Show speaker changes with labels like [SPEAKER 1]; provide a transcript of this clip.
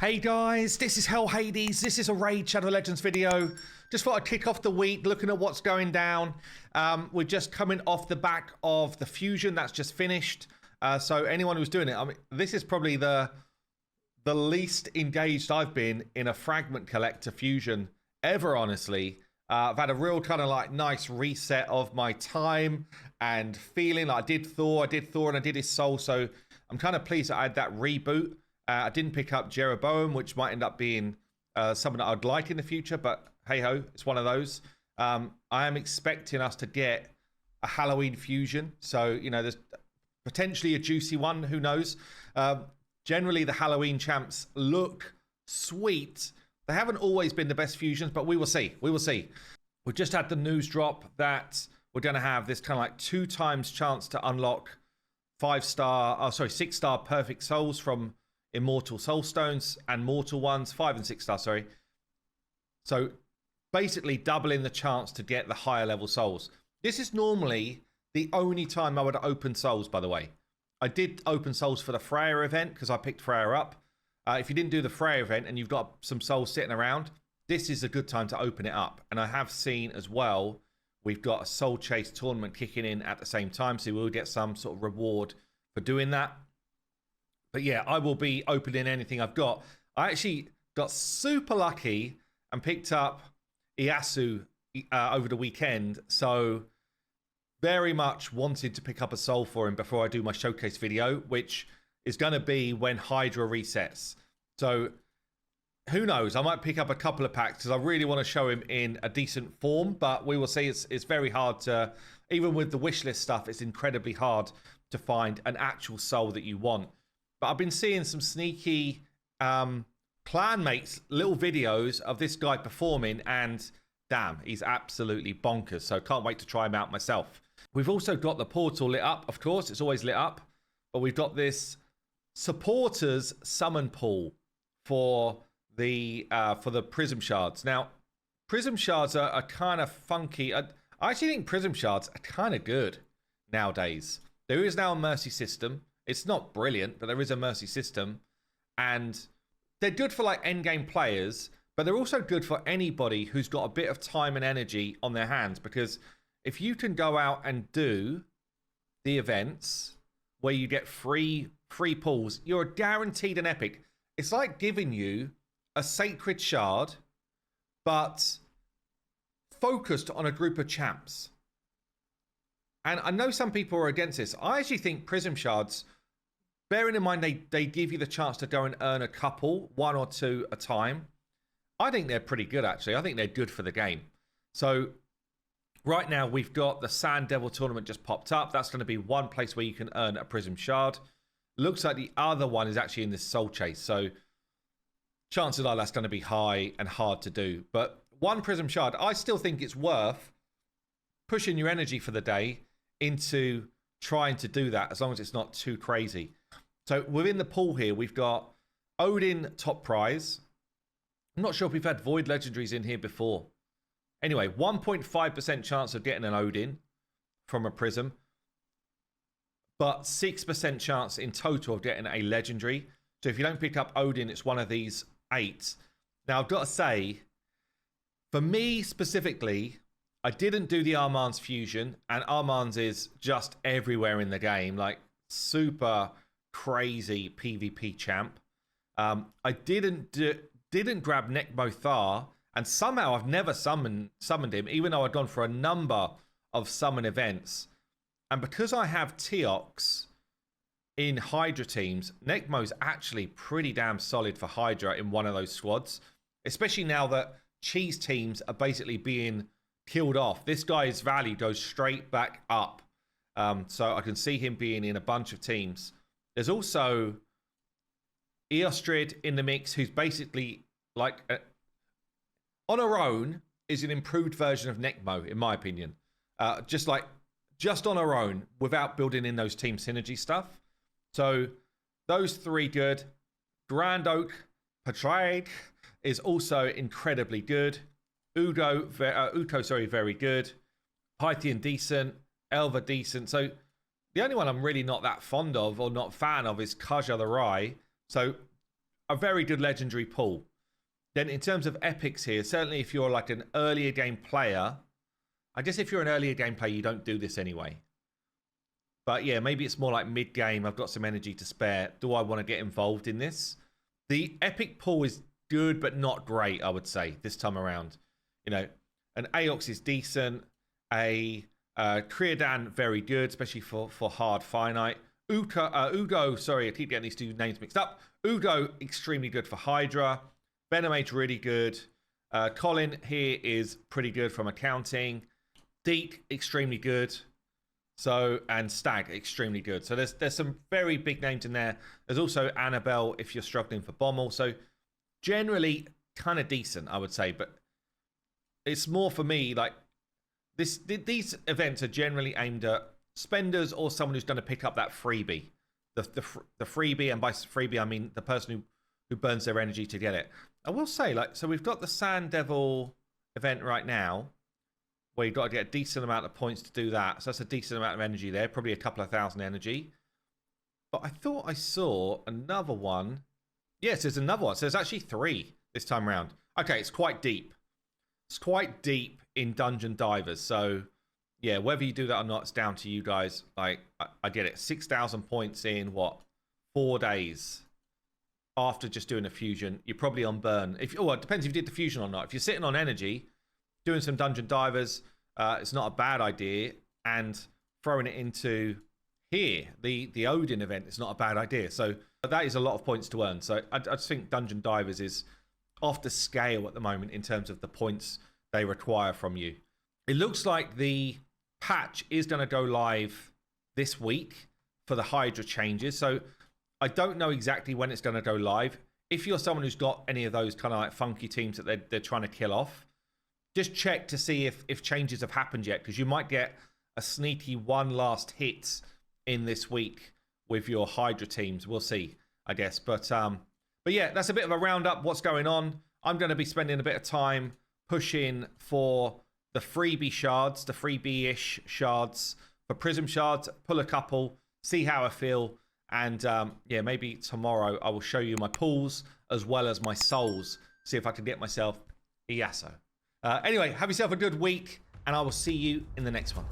[SPEAKER 1] Hey guys, this is Hell Hades. This is a Raid Shadow Legends video. Just thought I'd kick off the week looking at what's going down. We're just coming off the back of the fusion that's just finished. So anyone who's doing it, I mean, this is probably the least engaged I've been in a fragment collector fusion ever, honestly. I've had a real kind of like nice reset of my time and feeling. Like I did Thor and I did his soul. So I'm kind of pleased that I had that reboot. I didn't pick up Jeroboam, which might end up being something that I'd like in the future, but hey-ho, it's one of those. I am expecting us to get a Halloween fusion, so, you know, there's potentially a juicy one, who knows. Generally, the Halloween champs look sweet. They haven't always been the best fusions, but we will see. We will see. We've just had the news drop that we're going to have this kind of like 2 times chance to unlock 6-star perfect souls from Immortal Soul Stones and Mortal ones, 5 and 6 star, sorry. So basically doubling the chance to get the higher level souls. This is normally the only time I would open souls, by the way. I did open souls for the Freya event because I picked Freya up. If you didn't do the Freya event and you've got some souls sitting around, this is a good time to open it up. And I have seen as well, we've got a Soul Chase tournament kicking in at the same time, so we'll get some sort of reward for doing that. But yeah, I will be opening anything I've got. I actually got super lucky and picked up Ieyasu over the weekend. So very much wanted to pick up a soul for him before I do my showcase video, which is going to be when Hydra resets. So who knows? I might pick up a couple of packs because I really want to show him in a decent form. But we will see. It's very hard to, even with the wishlist stuff, it's incredibly hard to find an actual soul that you want. But I've been seeing some sneaky clanmates, little videos of this guy performing, and damn, he's absolutely bonkers. So can't wait to try him out myself. We've also got the portal lit up, of course. It's always lit up. But we've got this supporters summon pool for the Prism shards. Now, Prism shards are kind of funky. I actually think Prism shards are kind of good nowadays. There is now a mercy system. It's not brilliant, but there is a mercy system. And they're good for like endgame players, but they're also good for anybody who's got a bit of time and energy on their hands. Because if you can go out and do the events where you get free pulls, you're guaranteed an epic. It's like giving you a sacred shard, but focused on a group of champs. And I know some people are against this. I actually think Prism shards, bearing in mind they give you the chance to go and earn a couple, 1 or 2 a time, I think they're pretty good, actually. I think they're good for the game. So right now we've got the Sand Devil tournament just popped up. That's going to be one place where you can earn a Prism shard. Looks like the other one is actually in this Soul Chase. So chances are that's going to be high and hard to do. But one Prism shard, I still think it's worth pushing your energy for the day into trying to do that, as long as it's not too crazy. So within the pool here, we've got Odin top prize. I'm not sure if we've had Void Legendaries in here before. Anyway, 1.5% chance of getting an Odin from a Prism, but 6% chance in total of getting a Legendary. So if you don't pick up Odin, it's one of these 8. Now, I've got to say, for me specifically, I didn't do the Armand's fusion, and Armand's is just everywhere in the game, like super crazy PvP champ. I didn't grab Nekmo Thar, and somehow I've never summoned him, even though I've gone for a number of summon events. And because I have Teox in Hydra teams, Nekmo's actually pretty damn solid for Hydra in one of those squads, especially now that cheese teams are basically being killed off. This guy's value goes straight back up. So I can see him being in a bunch of teams. There's also Eostrid in the mix, who's basically like on her own is an improved version of Nekmo, in my opinion. Just on her own, without building in those team synergy stuff. So those 3 good. Grand Oak Patrade is also incredibly good. Uto, very good. Pythian decent. Elva decent. So the only one I'm really not that fond of or not fan of is Kaja the Rai. So a very good legendary pool. Then in terms of epics here, certainly if you're like an earlier game player, I guess if you're an earlier game player, you don't do this anyway. But yeah, maybe it's more like mid-game. I've got some energy to spare. Do I want to get involved in this? The epic pool is good, but not great, I would say, this time around. You know, an Aox is decent. A Creodan, very good, especially for hard finite. Ugo, sorry, I keep getting these two names mixed up. Ugo, extremely good for Hydra. Venomage, really good. Colin here is pretty good from accounting. Deke, extremely good. So, and Stag, extremely good. So there's some very big names in there. There's also Annabelle if you're struggling for Bommel. So generally kind of decent, I would say. But it's more for me, like, these events are generally aimed at spenders or someone who's going to pick up that freebie. The freebie, and by freebie, I mean the person who burns their energy to get it. I will say, like, so we've got the Sand Devil event right now, where you've got to get a decent amount of points to do that. So that's a decent amount of energy there, probably a couple of thousand energy. But I thought I saw another one. Yes, there's another one. So there's actually 3 this time around. Okay, it's quite deep. It's quite deep in Dungeon Divers. So yeah, whether you do that or not, it's down to you guys. Like, I get it. 6,000 points in, what, 4 days after just doing a fusion. You're probably on burn. Well, it depends if you did the fusion or not. If you're sitting on energy, doing some Dungeon Divers, it's not a bad idea. And throwing it into here, the Odin event, is not a bad idea. So that is a lot of points to earn. So I just think Dungeon Divers is off the scale at the moment in terms of the points they require from you. It looks like the patch is going to go live this week for the Hydra changes. So I don't know exactly when it's going to go live. If you're someone who's got any of those kind of like funky teams that they're trying to kill off, just check to see if changes have happened yet, because you might get a sneaky one last hit in this week with your Hydra teams. We'll see, I guess. But yeah, that's a bit of a roundup what's going on. I'm going to be spending a bit of time pushing for the freebie shards, the freebie-ish shards, for Prism shards. Pull a couple, see how I feel. And yeah, maybe tomorrow I will show you my pulls as well as my souls. See if I can get myself a Yasuo. Anyway, have yourself a good week, and I will see you in the next one.